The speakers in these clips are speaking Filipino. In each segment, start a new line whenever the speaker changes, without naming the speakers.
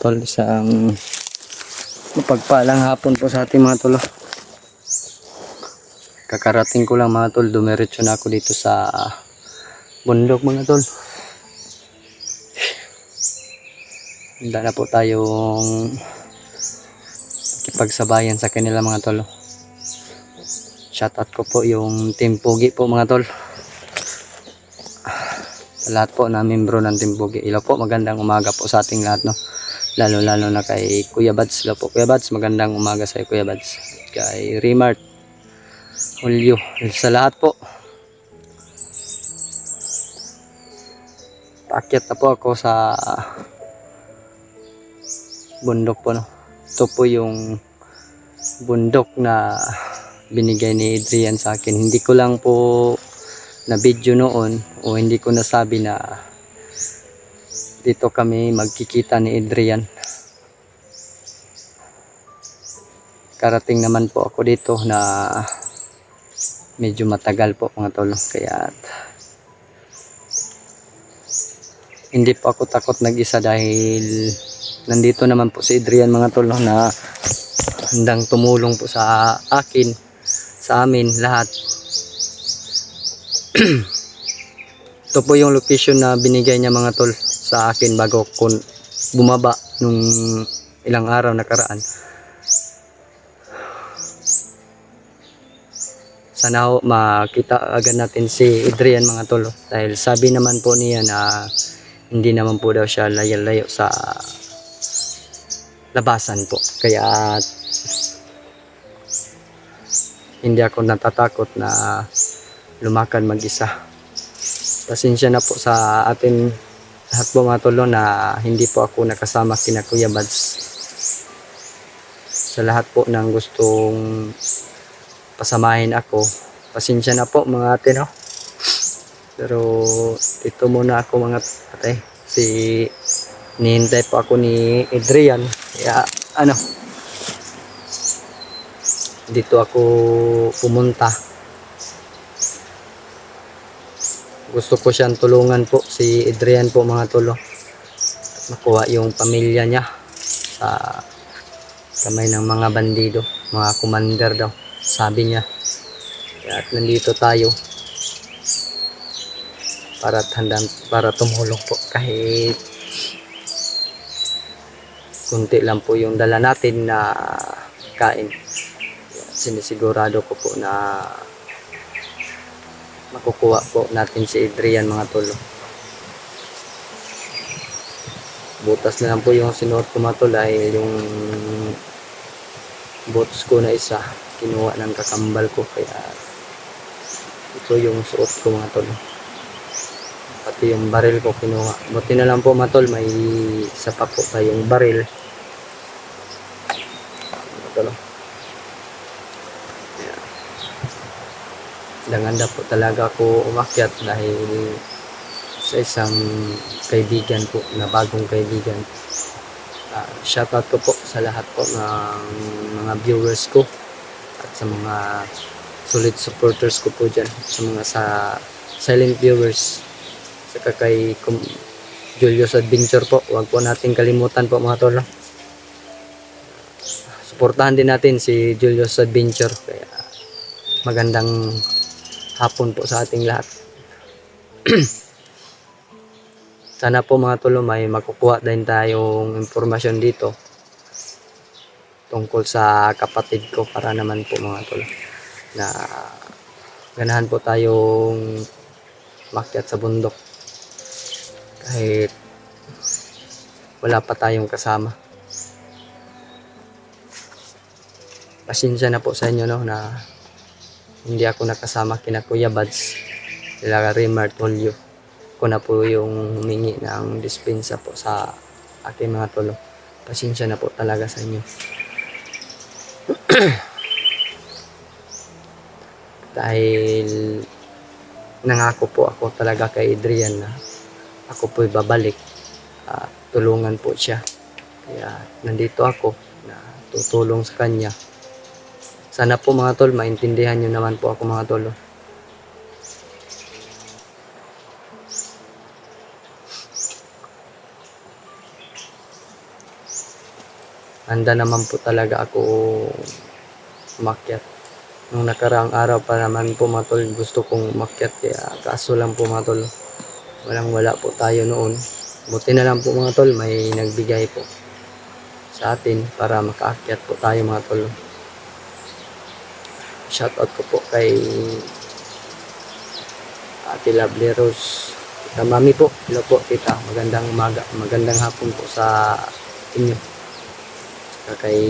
tol, isang mapagpalang hapon po sa ating mga tol. Kakarating ko lang mga tol, dumiretso na ako dito sa bundok mga tol. Handa na po tayong ikipagsabayan sa kanila mga tol. Shoutout ko po yung Team Pugi po mga tol. Sa lahat po na membro ng Team Pugi. Hello po, magandang umaga po sa ating lahat, no. Lalo na kay Kuya Bads. Hello po Kuya Bads, magandang umaga sa Kuya Bads. Kay Remart, Julio, sa lahat po. Paakyat na po ako sa bundok po, no. Ito po yung bundok na binigay ni Adrian sa akin. Hindi ko lang po na video noon o hindi ko nasabi na dito kami magkikita ni Adrian. Karating naman po ako dito na medyo matagal po mga tol, kaya hindi po ako takot nag-isa dahil nandito naman po si Adrian mga tol, no, na handang tumulong po sa akin, sa amin lahat. Ito po yung location na binigay niya mga tol sa akin bago ko bumaba nung ilang araw nakaraan. Sana ho makita agad natin si Adrian mga tol, dahil sabi naman po niya na hindi naman po daw siya layo-layo sa labasan po, kaya hindi ako natatakot na lumakad mag-isa. Pasensya na po sa atin lahat po mga tol na hindi po ako nakasama kina Kuya Bads. Sa lahat po ng gustong pasamahin ako, pasensya na po mga ate, no. Pero ito muna ako mga ate, nihintay po ako ni Adrian, kaya dito ako pumunta. Gusto ko siyang tulungan po, si Adrian po mga tolo, makuha yung pamilya niya sa kamay ng mga bandido, mga commander daw sabi niya. At nandito tayo para tumulong po, kahit kunti lang po yung dala natin na kain. Sinisigurado ko po na makukuha po natin si Adrian mga tolo. Butas na lang po yung sinuot ko mga tol, dahil yung boots ko na isa kinuha ng kakambal ko, kaya ito yung suot ko mga tol. Pati yung baril ko kinuha. Buti na lang po mga tol, may isa pa po tayong baril mga tol. Ganda po talaga ako umakyat dahil sa isang kaibigan po, na bagong kaibigan. Shoutout ko po sa lahat po ng mga viewers ko at sa mga solid supporters ko po dyan, sa mga silent viewers, saka kay Julius Adventure po. Huwag po natin kalimutan po mga tol, suportahan din natin si Julius Adventure. Kaya magandang hapon po sa ating lahat. Sana po mga tol, may makukuha din tayong informasyon dito tungkol sa kapatid ko, para naman po mga tol na ganahan po tayong makyat sa bundok kahit wala pa tayong kasama. Pasensya na po sa inyo, no, na hindi ako nakasama kina Kuya Bads, sila Remart, Julio. Ako na po yung humingi ng dispensa po sa aking mga tolo. Pasensya na po talaga sa inyo. Dahil nangako po ako talaga kay Adrian na ako po'y babalik, tulungan po siya. Kaya nandito ako na tutulong sa kanya. Sana po mga tol, maintindihan nyo naman po ako mga tolo. handa naman po talaga ako umakyat. Nung nakaraang araw pa naman po mga tol, gusto kong umakyat, kaya kaso lang po mga tol, wala po tayo noon. Buti na lang po mga tol, may nagbigay po sa atin para makaakyat po tayo mga tol. Shoutout ko po kay Ate Lovely Rose, Tita Mami po. Hello po tita, magandang umaga, magandang hapon po sa inyo. Saka kay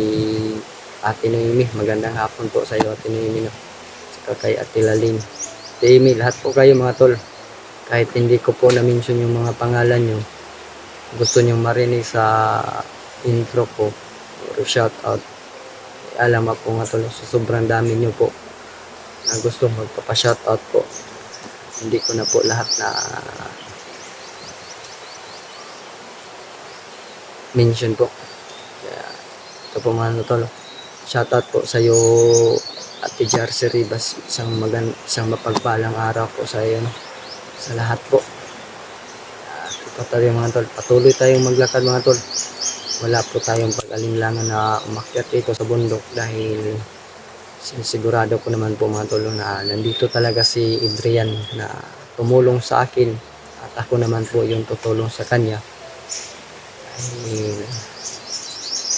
Ate Noemi, magandang hapon po sa iyo Ate Noemi, no? Saka kay Ate Laline, Ate Amy, lahat po kayo mga tol. Kahit hindi ko po na-mention yung mga pangalan nyo, gusto nyo marinig sa intro ko or shoutout, alam po nga tol, so sobrang dami nyo po na gusto magpapa-shoutout po. Hindi ko na po lahat na mention po. Kaya ito po mga tol, shoutout po sa iyo Ate Jarcy Ribas, isang mapagpalang araw po sa iyo, no? Sa lahat po. Ito tayo mga tol, patuloy tayong maglakad mga tol. Wala po tayong pag-alinlangan na umakyat dito sa bundok dahil sinisigurado ko naman po mga tol na nandito talaga si Adrian na tumulong sa akin at ako naman po yung tutulong sa kanya. Dahil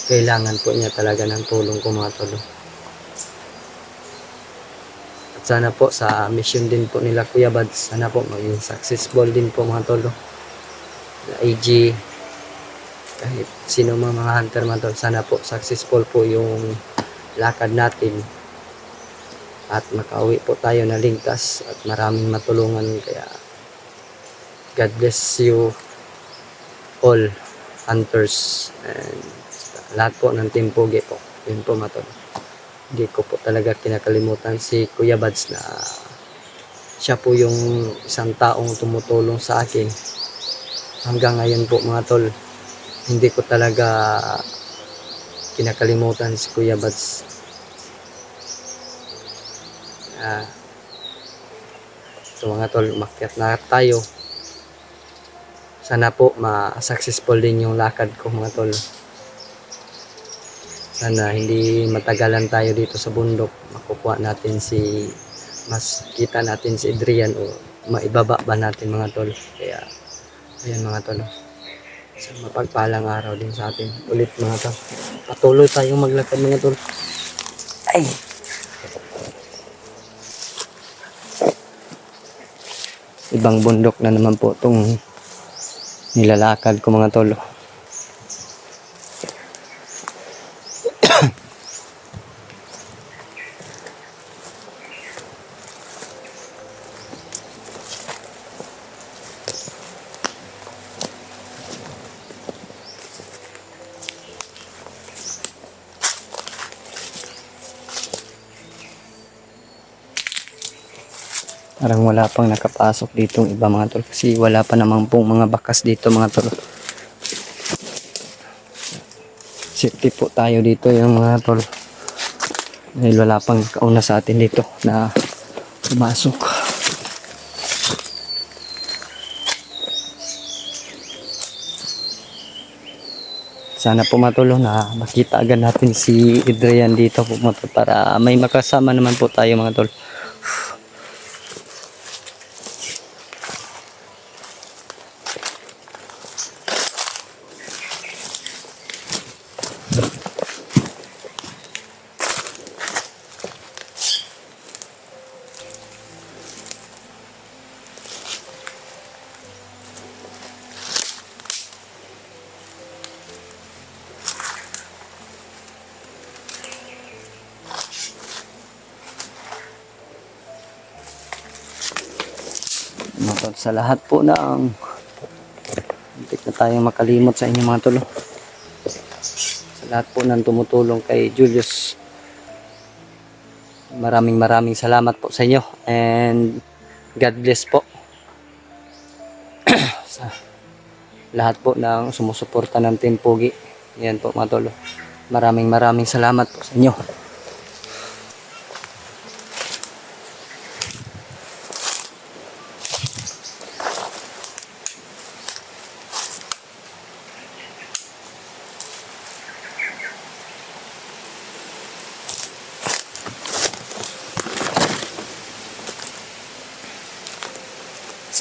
kailangan po niya talaga ng tulong ko mga tol. At sana po sa mission din po nila Kuya Bads, sana po maging successful din po mga tol. AG, kahit sino mga hunter mga tol, sana po successful po yung lakad natin at makauwi po tayo na ligtas at maraming matulungan. Kaya God bless you all hunters and lahat po ng Team Pogi po. Yun po mga tol, hindi ko po talaga kinakalimutan si Kuya Bads na siya po yung isang taong tumutulong sa akin hanggang ngayon po mga tol. Hindi ko talaga kinakalimutan si Kuya Bads. So mga tol, umakyat na tayo. Sana po ma-successful din yung lakad ko mga tol. Sana hindi matagalan tayo dito sa bundok, makukuha natin mas kita natin si Adrian o maibaba ba natin mga tol. Kaya ayan mga tol, isang mapagpalang araw din sa atin ulit mga tol. Patuloy tayong maglakad mga tol. Ay, ibang bundok na naman po itong nilalakad ko mga tol. Parang wala pang nakapasok dito iba mga tol, kasi wala pa namang pong mga bakas dito mga tol. Safety po tayo dito yung mga tol, dahil wala pang kauna sa atin dito na pumasok. Sana po mga tol na makita agad natin si Adrian dito po mga tol, para may makasama naman po tayo mga tol. Sa lahat po ng hindi na tayong makalimot sa inyo mga tol, sa lahat po ng tumutulong kay Julius, maraming salamat po sa inyo and God bless po. Sa lahat po ng sumusuporta ng Team Pogi, yan po mga tol, maraming salamat po sa inyo.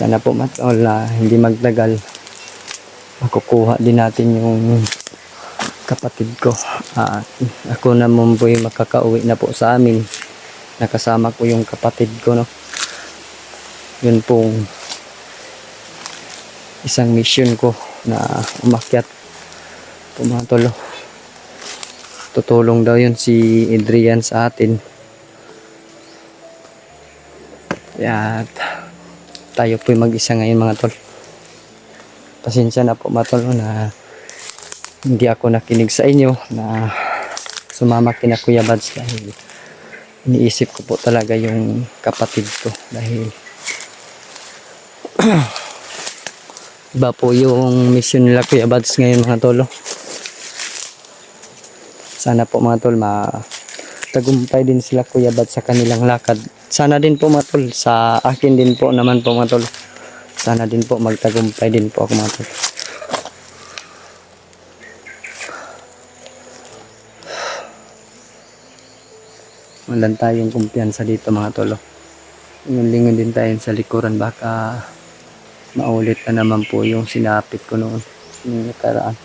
Sana po matol na hindi magtagal makukuha din natin yung kapatid ko. At ako naman po yung makakauwi na po sa amin. Nakasama ko yung kapatid ko, no. Yun pong isang mission ko na umakyat po mga tol. Tutulong daw yun si Adrian sa atin. At tayo po mag-isa ngayon mga tol. Pasensya na po mga tol na hindi ako nakinig sa inyo na sumama kina Kuya Bads dahil iniisip ko po talaga yung kapatid ko dahil iba po yung mission nila Kuya Bads ngayon mga tol. Sana po mga tol tagumpay din sila Kuya Bads sa kanilang lakad. Sana din po mga tol sa akin din po naman po mga tol. Sana din po magtagumpay din po ako mga tol. Walang tayong kumpiyansa dito mga tol. Lingon din tayo sa likuran baka maulit na naman po yung sinapit ko noon yung nakaraan.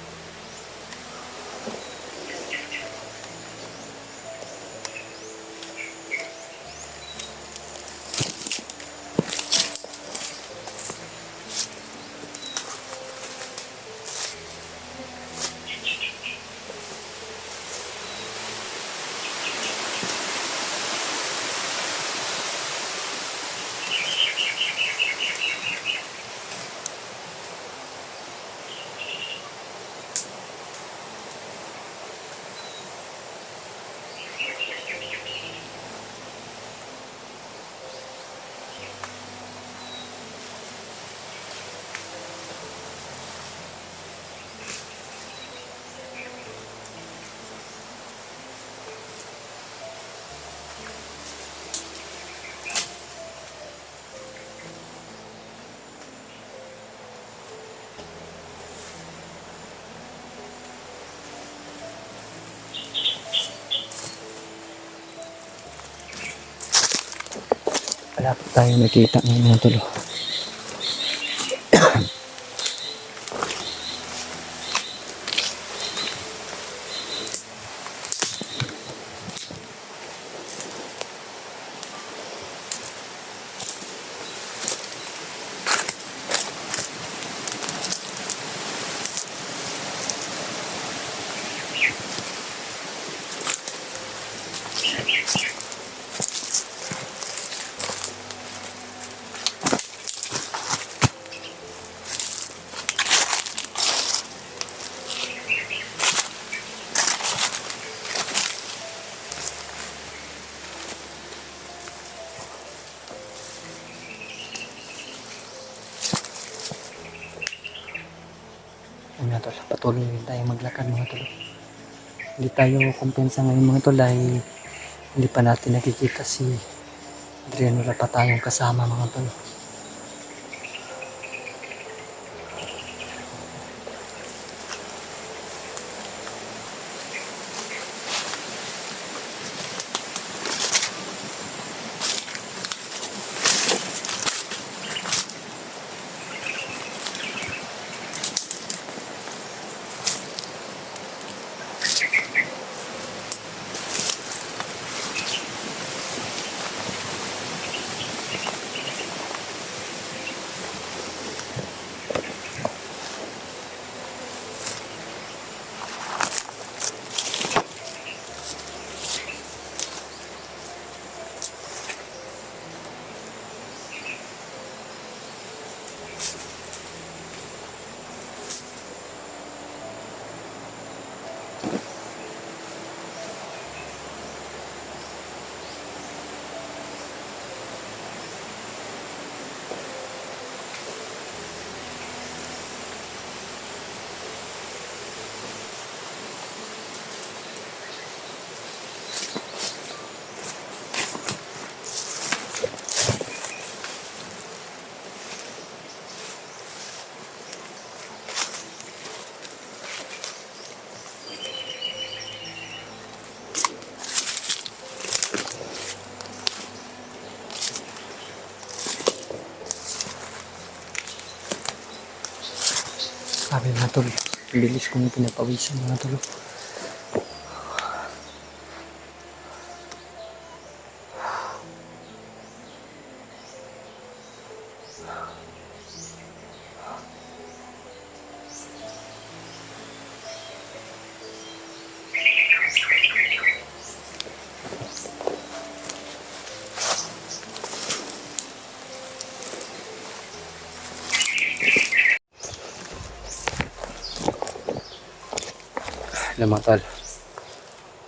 Wala po tayo nakita ng mga tol. Mga tol, patuloy rin tayo maglakad mga tol. Hindi tayo kumpensa ngayon mga tol dahil hindi pa natin nakikita si Adrian. Wala pa tayong kasama mga tol. Okay mga tol. Bilis kong pinapawisan mga tol. Alam mga tol.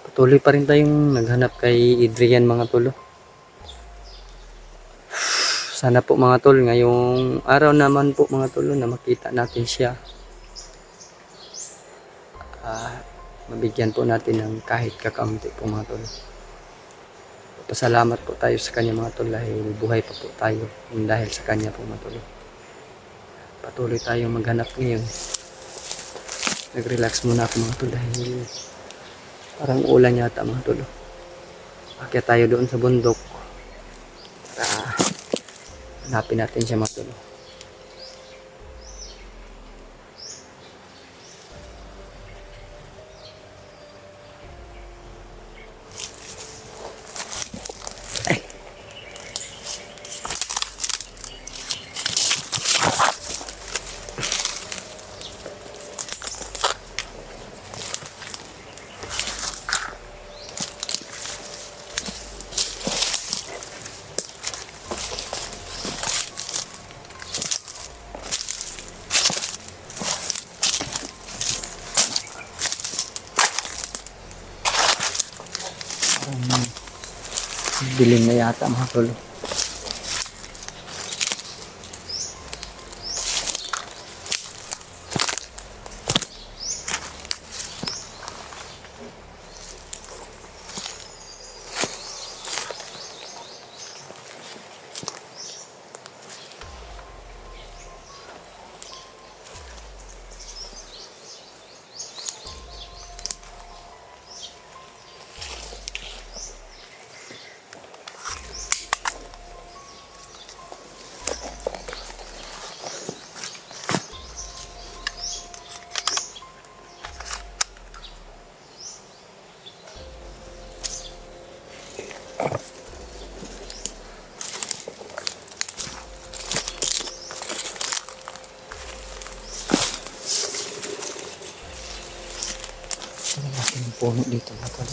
Patuloy pa rin tayong naghanap kay Adrian mga tol. Sana po mga tol, ngayong araw naman po mga tol na makita natin siya. Mabigyan po natin ng kahit kakaunti po mga tol. Pasalamat po tayo sa kanya mga tol dahil buhay pa po tayo dahil sa kanya po mga tol. Patuloy tayong maghanap ngayon. Nag-relax muna ako mga tol dahil parang ulan yata mga tol. Akyat tayo doon sa bundok para hanapin natin siya mga tol. Dilim na yata mga tol. Ang puno dito mga tol.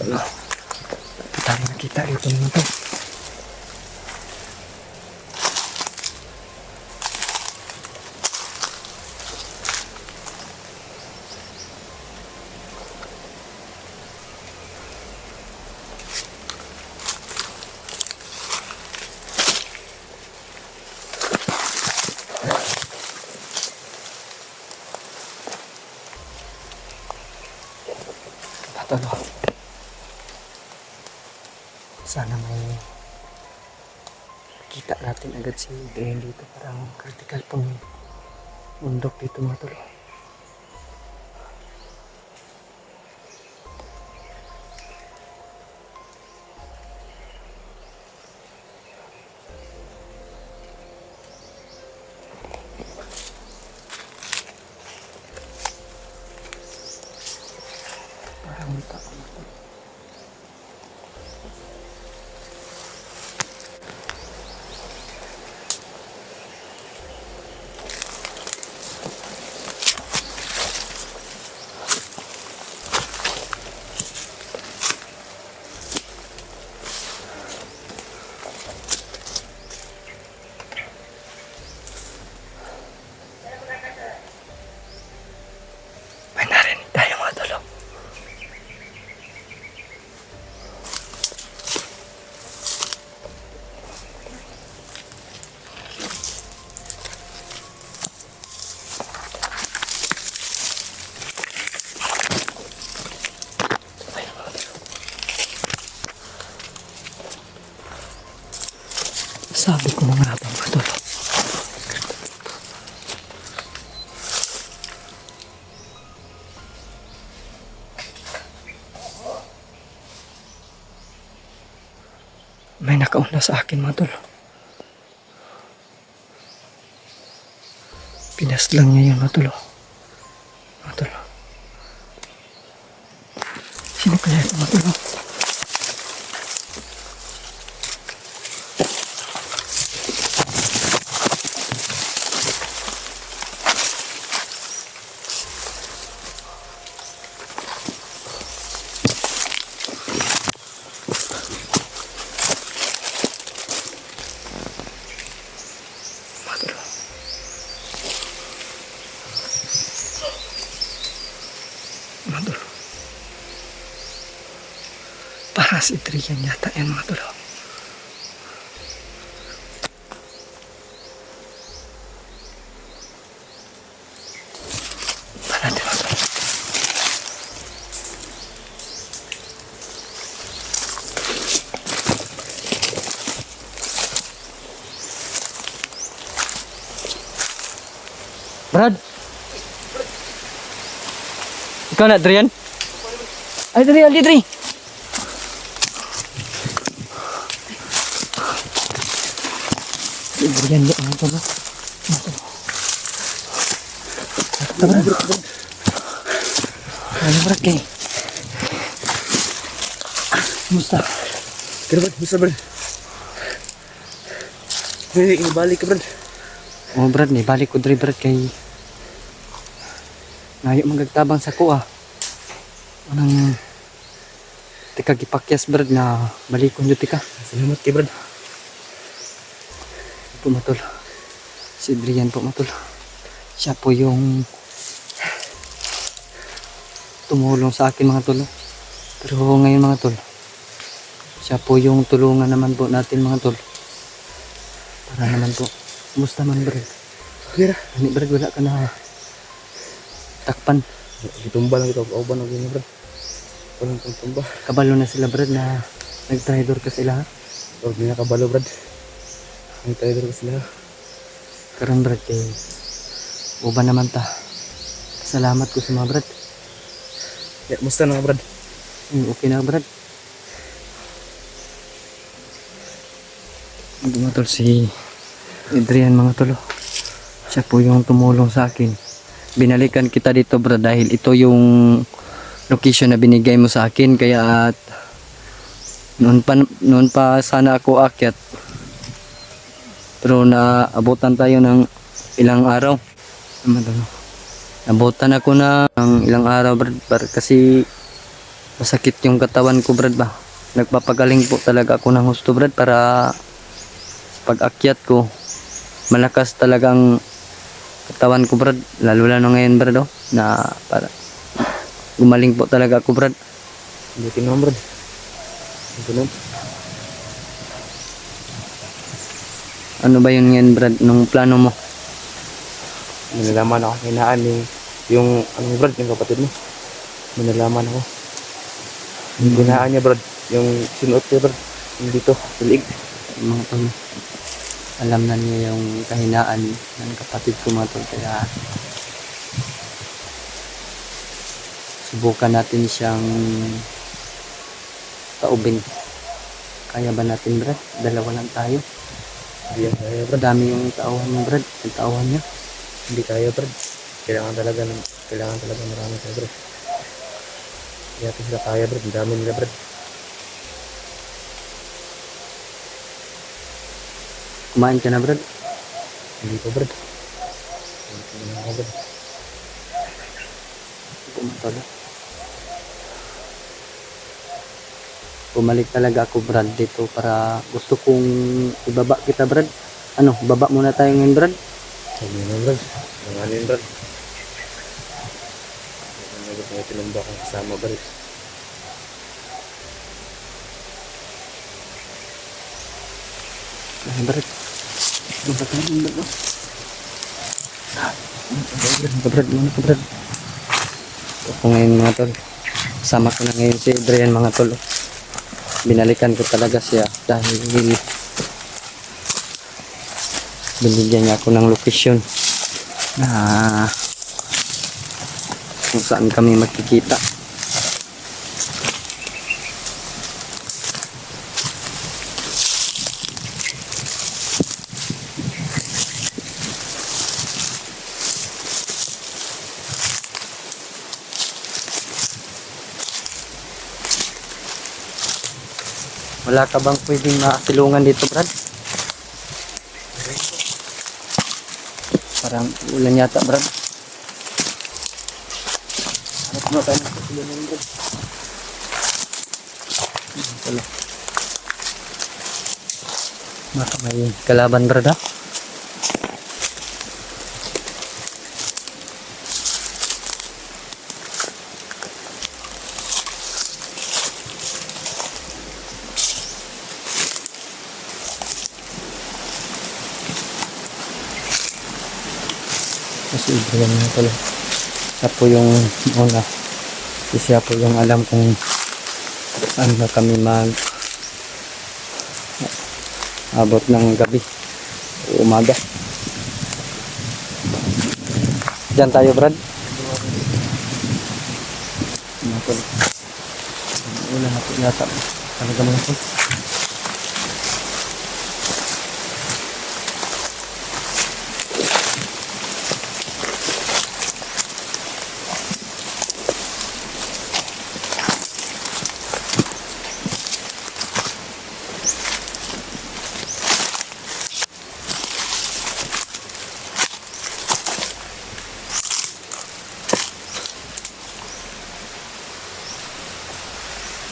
tol. Tayo nakita ito mga tol. Tol. Sana may kita natin agad si Adrian dito. Parang critical pong bundok dito mga tol. Parang may tao mga tol. May narinig tayo mga tol. Sabi ko mga habang mga tol. May nakauna sa akin mga tol. Pinas lang niya yun mga tol. Mga tol. Sino kaya ito mga tol? Mga tol. Para si Adrian yata yan mga tol. Para natin mga tol. Brad! Ikaw na, Adrian? Ay, Adrian, Adrian! Si Adrian, di ang ito ba? Ito ba? Ano ba, Kay? Kumusta?
Kira Brad, musta Brad? May balik ka Brad.
Oh, Brad, ni balik ko diri, Brad, kay ngayo magagtabang sa kuha. Anang tika gipakyas, Brad, na balikon yun tika.
Salamat kay Brad.
Po matol. Si Adrian po matol. Siya po yung tumulong sa akin mga tol. Pero ngayon mga tol, siya po yung tulungan naman po natin mga tol. Para naman po. Kumusta man, Brad?
Kira.
Ani, Brad, wala ka na takpan.
Gitumba lang ito. Kauban ang ganyan Brad. Walang tumba.
Kabalo na sila, Brad, na nag-traitor ka sila.
Huwag na kabalo Brad. Ang tayo ka sila.
Karon, Brad, kay uban naman ta. Salamat ko sa mga Brad.
Ya, musta na Brad?
Okay na, Brad. Mga tol, si Adrian mga tol. Siya po yung tumulong sa akin. Binalikan kita dito, Brad, dahil ito yung location na binigay mo sa akin. Kaya at noon pa sana ako akyat. Pero naabutan tayo ng ilang araw. Abutan ako ng ilang araw, Brad, kasi masakit yung katawan ko brad ba. Nagpapagaling po talaga ako ng husto brad para pag akyat ko malakas talagang katawan ko brad, lalo na ngayon brad oh, na para gumaling po talaga ako brad.
Buti naman brad. Ganun.
Ano ba yun ngayon brad, nung plano mo?
Nilalaman ako hinaan ni yung ano brad, yung kapatid mo. Nilalaman ako. Yung hinaan niya brad, yung sinuot niya brad, yung dito, sa liig.
Mga tol, alam na niya yung kahinaan ng kapatid ko mga tol, kaya subukan natin siyang taubin. Kaya ba natin brad? Dalawa lang tayo.
Hindi yan kaya brad.
Dami yung tauhan mo brad, yung tauhan niya.
Hindi kaya brad. Kailangan talaga marami tayo brad. Hindi natin sila kaya brad. Ang dami nila brad.
Kumain ka na brad?
Hindi ko brad. Hindi ko brad.
Pumatol. Bumalik talaga ako brad dito para gusto kong ibaba kita brad. Ano, baba muna tayo ngayon brad.
Sabi naman brad. Nanganin brad. Nagod na tinumba kong kasama brad.
Ay brad. Baba tayo ng brad. Brad, muna ka brad. Ako ngayon mga tol. Sama ko na ngayon si Adrian mga tol. Binalikan ko talaga siya dahil binigyan niya ako ng location na kung saan kami magkikita. Wala ka bang pwedeng makasilungan dito, Brad? Parang ulan yata, Brad. Harap mo tayo ng kasilungan, Brad. Wala. Baka may kalaban, Brad, ha? Kasi Adrian na pala. Siya po yung una. Kasi siya po yung alam kung saan na kami abot ng gabi o umaga. Diyan tayo, Brad. Ulan na po yata. Talaga mga po.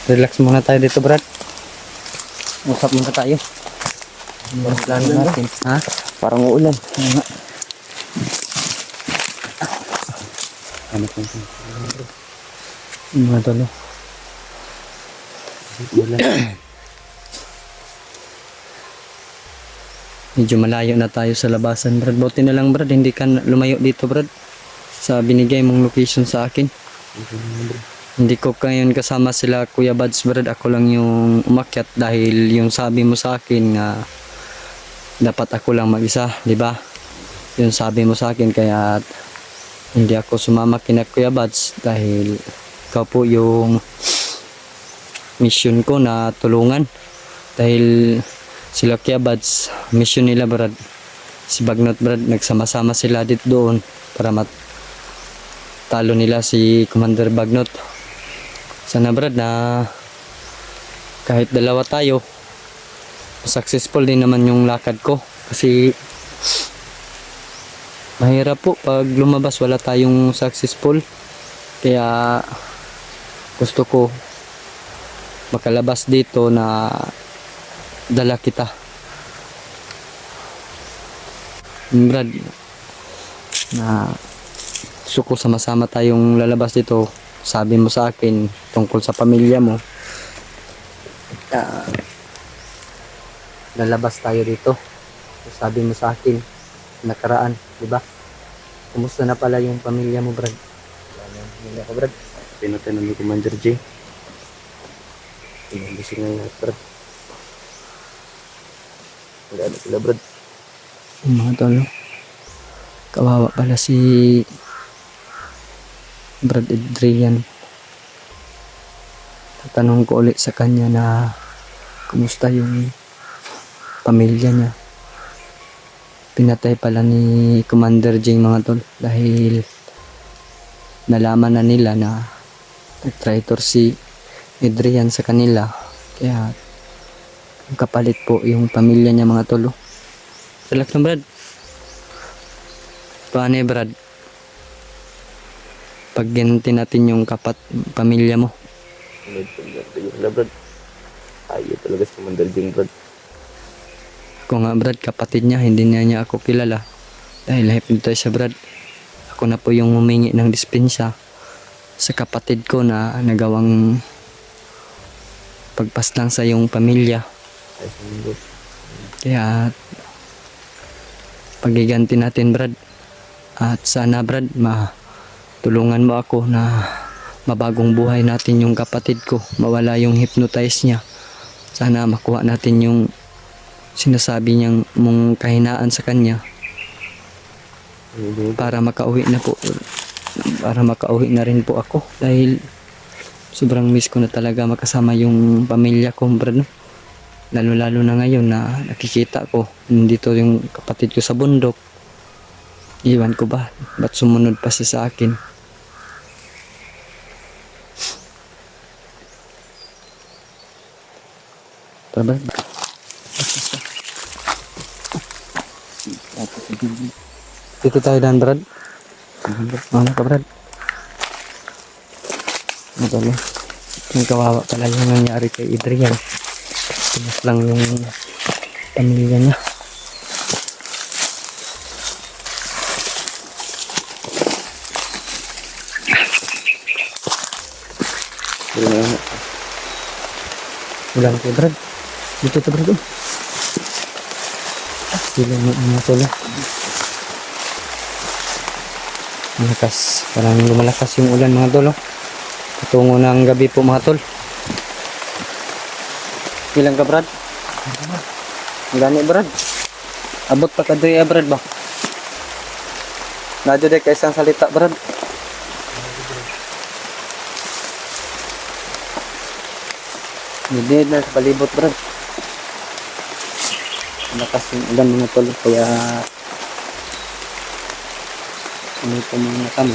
Relax muna tayo dito, Brad. Usap muna tayo. Ano plano natin? Ha?
Parang uulan.
Ano po? Mga tolo. Ulan. Medyo malayo na tayo sa labasan, Brad. Buti na lang, Brad. Hindi ka lumayo dito, Brad. Sa binigay mong location sa akin. Hindi ko ngayon kasama sila Kuya Bads, Brad. Ako lang yung umakyat dahil yung sabi mo sa akin nga dapat ako lang mag-isa, di ba? Yung sabi mo sa akin kaya hindi ako sumama kina Kuya Bads dahil ikaw po yung mission ko na tulungan. Dahil sila Kuya Bads, mission nila, Brad. Si Bagnot, Brad, nagsama-sama sila dito doon para talo nila si Commander Bagnot. Sana, Brad, na kahit dalawa tayo, successful din naman yung lakad ko. Kasi mahirap po pag lumabas wala tayong successful. Kaya gusto ko makalabas dito na dala kita. Brad, na suko sama-sama tayong lalabas dito. Sabi mo sa akin tungkol sa pamilya mo. Ah, lalabas tayo dito. Sabi mo sa akin nakaraan, di ba? Kumusta na pala yung pamilya mo, Brad?
Hindi ako, Brad. Pinatay ng Commander J. Pinambising na lahat, Brad. Wala na sila, Brad.
Mga tol, kawawa pala si Brad Adrian. Tatanong ko ulit sa kanya na kumusta yung pamilya niya. Pinatay pala ni Commander J, mga tol, dahil nalaman na nila na traitor si Adrian sa kanila. Kaya kapalit po yung pamilya niya, mga tol. Relax lang, Brad. Paano Brad? Pag ginanti natin yung pamilya mo.
Wala, Brad. Ayaw talaga si Commander J, Brad.
Ako nga, Brad, kapatid niya, hindi niya ako kilala. Dahil hypnotize siya, Brad. Ako na po yung humingi ng dispensya sa kapatid ko na nagawang pagpaslang sa iyong pamilya.
Ay, Brad.
Kaya pagiganti natin, Brad. At sana, Brad, tulungan mo ako na mabagong buhay natin yung kapatid ko. Mawala yung hypnotize niya. Sana makuha natin yung sinasabi niyang mong kahinaan sa kanya para makauwi na po, para makauwi na rin po ako, dahil sobrang miss ko na talaga makasama yung pamilya ko, Brad, no? Lalo na ngayon na nakikita ko nandito yung kapatid ko sa bundok. Iwan ko ba, ba't sumunod pa siya sa akin? Tara, Brad. Dito tayo dan, Brad. Mana ka, Brad? Madali. Yung kawawa pala yung nangyari kay Adrian. Pinas lang yung pamilya niya. Ulan kay Brad. Dito to, Brad. Sila mga tolo. Malakas. Parang lumalakas yung ulan, mga tolo. Patungo na ang gabi po, mga tol. Ilang ka, Brad? Ang gani, Brad. Abot pa ka doy, Brad ba? Nadyo de ka isang salita, Brad. Hindi na sa palibot, Brad. Malakas yung ulan, mga tol. Kaya sumito muna kami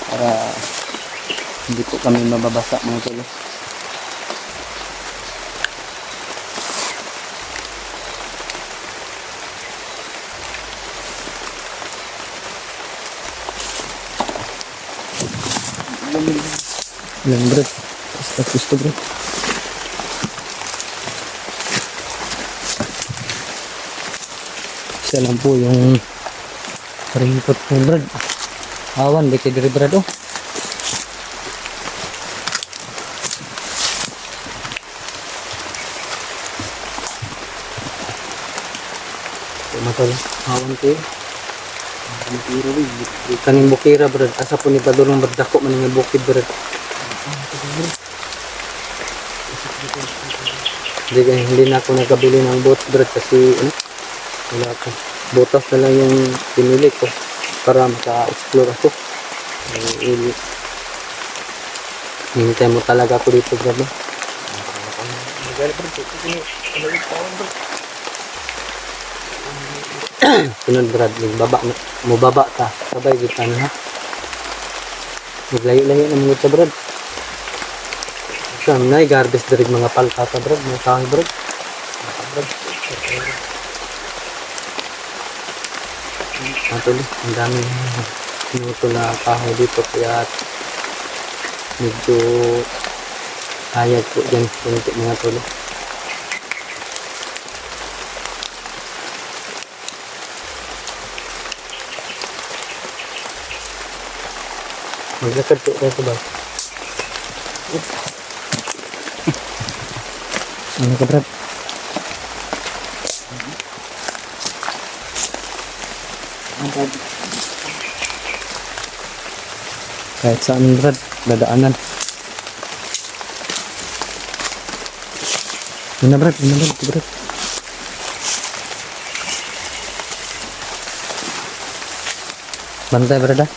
para hindi po kami mababasa, mga tol. Ilan, Brad? Gusto, Brad. Isa lang po yung ripot ko, Brad. Awan, di kayo, Brad, oh. Matol, awan kayo. Kaning bukira, Brad. Asa po ni Padulong Bardako man nga bukid, Brad. Hindi na ako nagkabili ng boat, Brad, kasi wala ko. Butas na lang yung pinili ko para maka-explore ako. Hintay mo talaga ako dito, Brad. Sunod, Brad, mubaba ta. Sabay kita na, ha? Maglayo-layo na mga sa, Brad. Siyam na, garbage darig mga palkata, Brad. Mga kahoy, Brad. Actually, ang daming minuto na kahoy dito, kaya medyo hayag po dyan kunti mga tol. Maglakad po tayo ba? Ano ka Brad? Kahit saan Brad, dadaanan. Yun na Brad, Brad. Bantay Brad ah.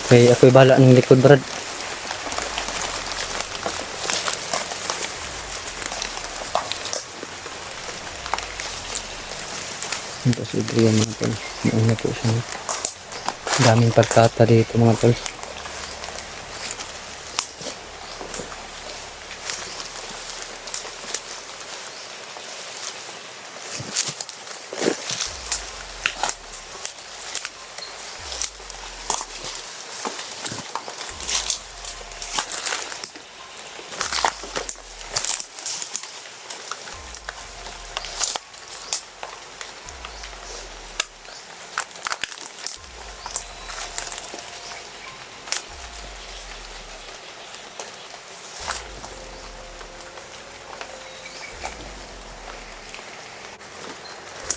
Okay, ako'y bahala ng likod Brad. Ito si Adrian mga tol. Nauna po siya. Daming pagkata dito mga tol.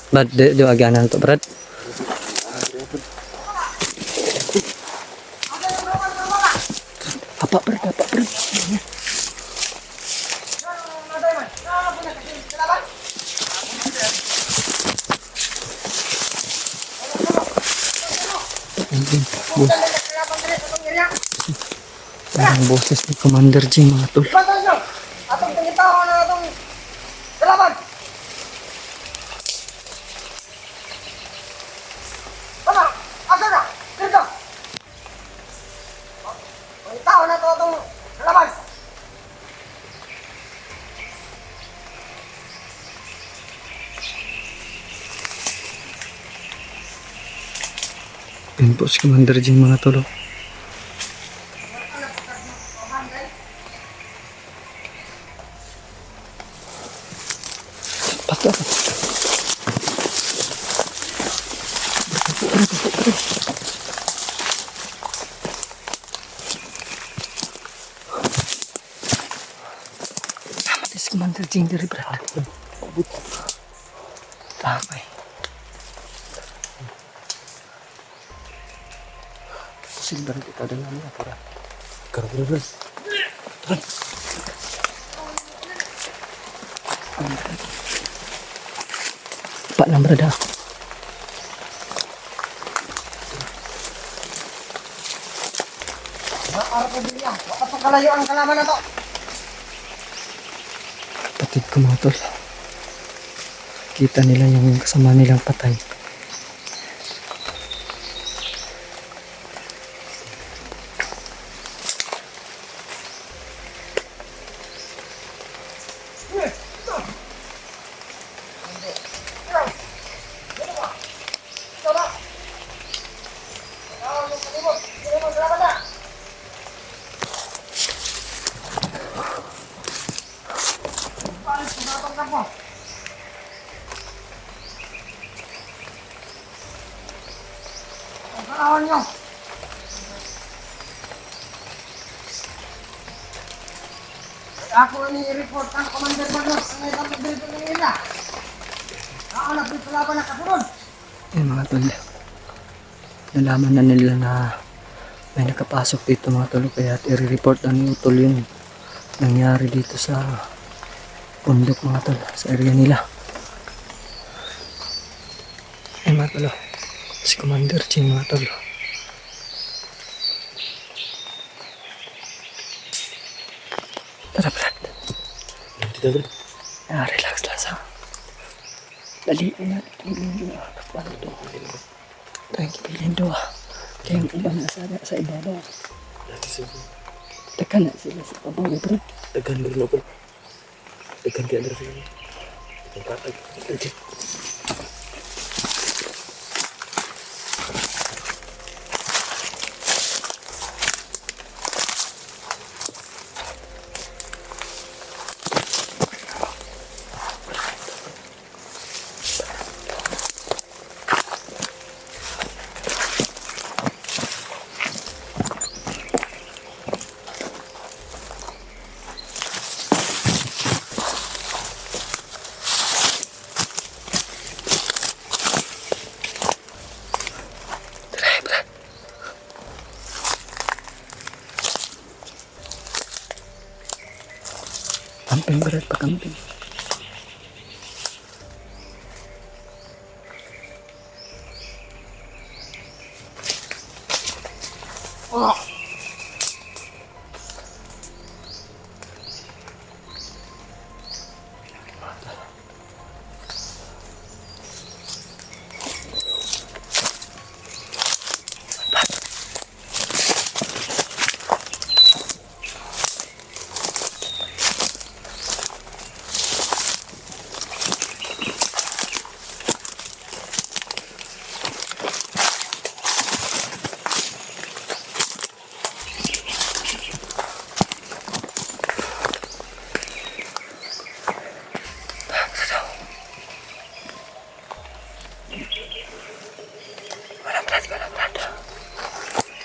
Brad, di aganan to Brad. Apa Brad? Bos. Parang boses ni Commander Jing mga tol.
Atong pangitaw na atong kalaban. Baba, asa na? Dito. Pangitaw na to atong kalaban.
Yun po si Commander Jing mga tol. Pasok. Mati si Commander Jing dari Brad. Tamay. Silver kita dengan apa? Karena Pak nang berada.
Arap ko din yan. Wakas ang kalayo ang kalaban na to.
Kapatid ko mga tol. Kita nila yung kasama nilang patay.
Kalawan nyo. Ako ini i-report ang Commander Magnus. Ang itang dito ng ila. Naanak dito laban na kasunod.
Yan mga tol. Nalaman na nila na may nakapasok dito mga tol. Kaya i-report na ni Utol yung nangyari dito sa bundok mga tol. Sa area nila. Yan mga tol. Si Commander Jing mga tol. Tara Brad.
Dito Brad.
Relax lang sa. Daliin na. Paano to? Tranquilin do ah. Kaya yung iba sa ibabaw. Tekan na sila sa pabaw eh Brad.
Tekan Brad Brad. Tekan di antara sini. Tekan lagi.
Pakamping brad, pakamping.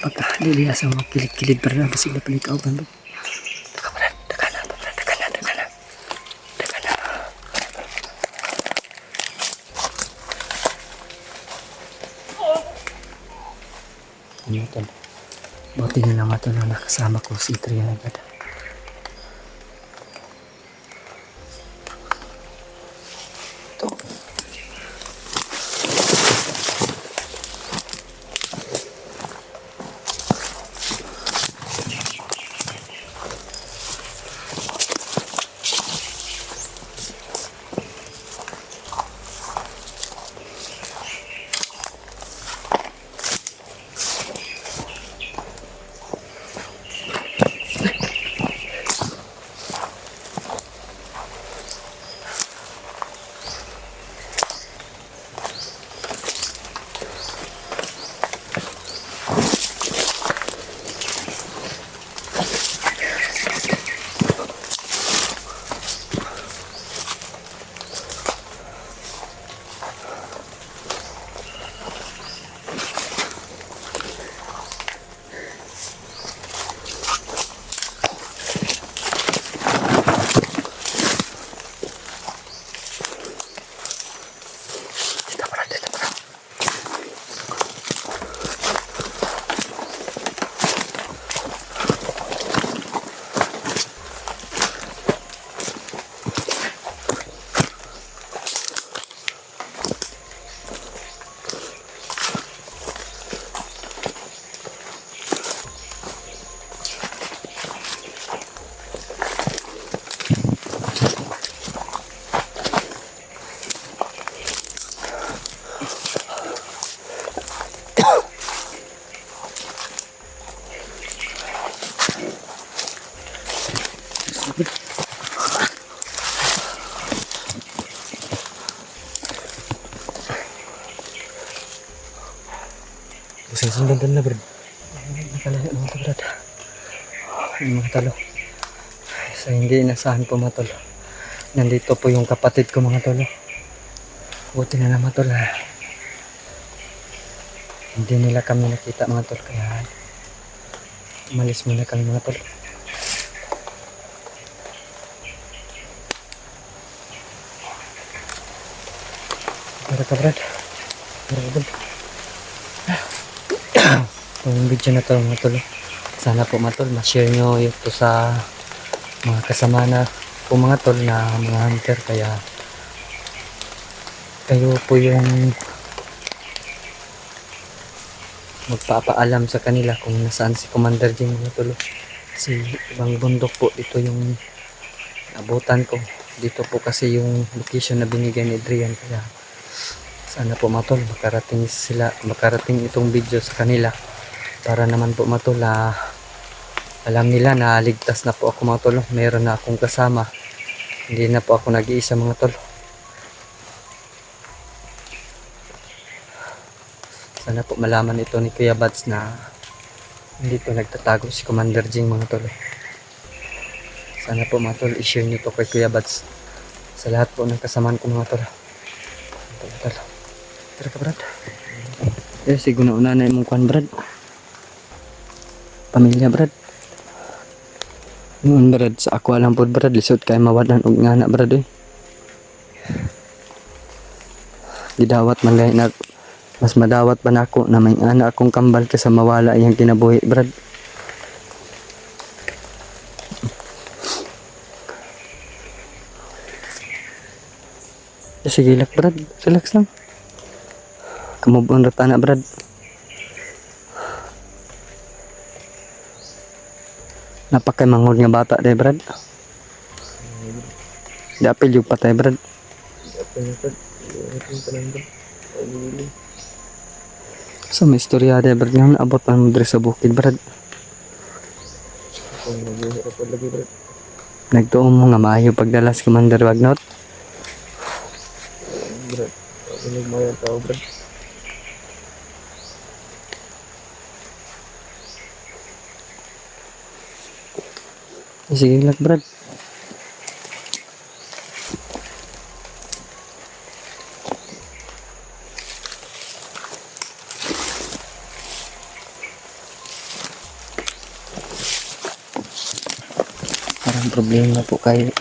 Pagka-liliya sa mga kilid-kilid para na sila palikauban ba? Taka brad, taka na, brad, taka na, taka na. Taka na. Ano tol? Buti na naman tol na nakasama ko si Triana brad. Pusing sundan na brad. Nakalayo mga to brad. Yung mga talo. Sa hindi inasahan po mga tolo. Nandito po yung kapatid ko mga tolo. Buti na naman tol ha. Hindi nila kami nakita mga tol. Kaya umalis muna kami mga tol. Para ka brad. Para ka brad. Yung video na to mga tol. Sana po mga tol ma-share nyo ito sa mga kasama na po mga tol na mga hunter. Kaya kayo po yung magpapaalam sa kanila kung nasaan si Commander Jing mga tol. Kasi ibang bundok po ito yung abutan ko. Dito po kasi yung location na binigay ni Adrian. Kaya sana po mga tol makarating itong video sa kanila. Para naman po mga tol alam nila na ligtas na po ako mga tol. Meron na akong kasama. Hindi na po ako nag-iisa mga tol. Sana po malaman ito ni Kuya Bads na hindi po nagtatago si Commander Jing mga tol. Sana po mga tol i-share nyo to kay Kuya Bads. Sa lahat po ng kasamaan ko mga tol. Tara ka brad. Siguro una na imong kwan brad. Pamilya brad. Noon brad sa ako lang po brad lisod kay mawadan og ngana brad eh. Gidawat man gay na mas madawat pa nako na may ana akong kambal kaysa mawala iyang kinabuhi brad. Sige lang, Brad. Relax lang. Kamubon rata na, Brad. Napakay manghod nga bata, day, Brad. Di apil yung patay, Brad.
Apa na brad? Ito pa lang brad. Ay,
Sa may istorya, day, Brad. Nga naabot pa mo diri sa bukid, Brad.
kung nag-iirap pa lagi brad.
Nagtuon mo nga maayo pagdalas Commander Wagnot.
Brad. Ako nagmayang tao brad.
Sige lang, Brad. Parang problema po kay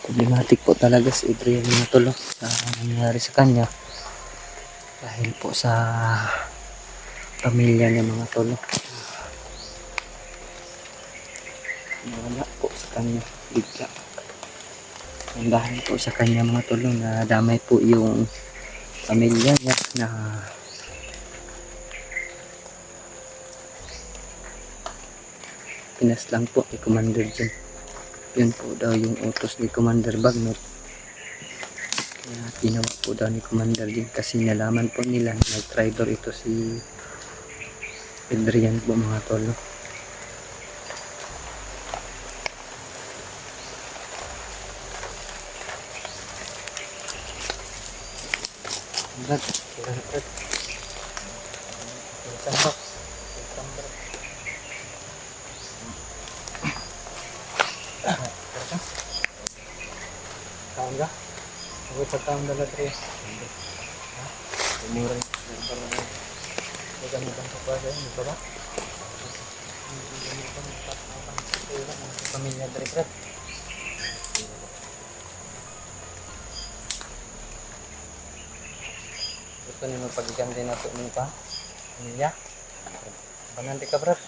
problematic po talaga si Adrian mga tolo sa nangyari sa kanya dahil po sa pamilya niya mga tolo. Nawala po sa kanya bigla. Ang dahil po sa kanya mga tolo na damay po yung pamilya niya na pinas lang po ni Commander Jim. Yun po daw yung utos ni Commander Bagnot. Kaya ginawa po daw ni Commander Jim kasi nalaman po nila na traitor ito si Adrian po mga tolo. Brad, Brad. Tambak. Tambak. Kaon ka? Ako pagkaon dala tre. Ha?
Umuray.
May gamitan sa pa sa'yo, hindi pa ba? Pamilya tre, Brad. Gusto niyo magpagigan din nato niyo pa? Pamilya? Bananti ka, Brad.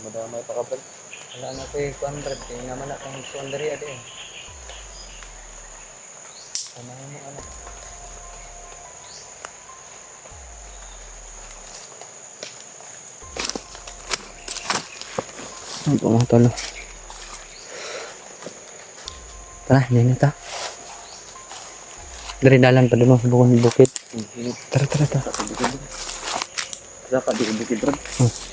Madamay pa ka brad.
Wala na ko yung 200. Kaya naman na kung 200 adi eh. Samahin mo anak. Ano po mga tolo? Tara, hindi na ta. Dari dalan pa doon sa bukid. Tara, tara, tara.
Dapat di bukid brad.
Hmm.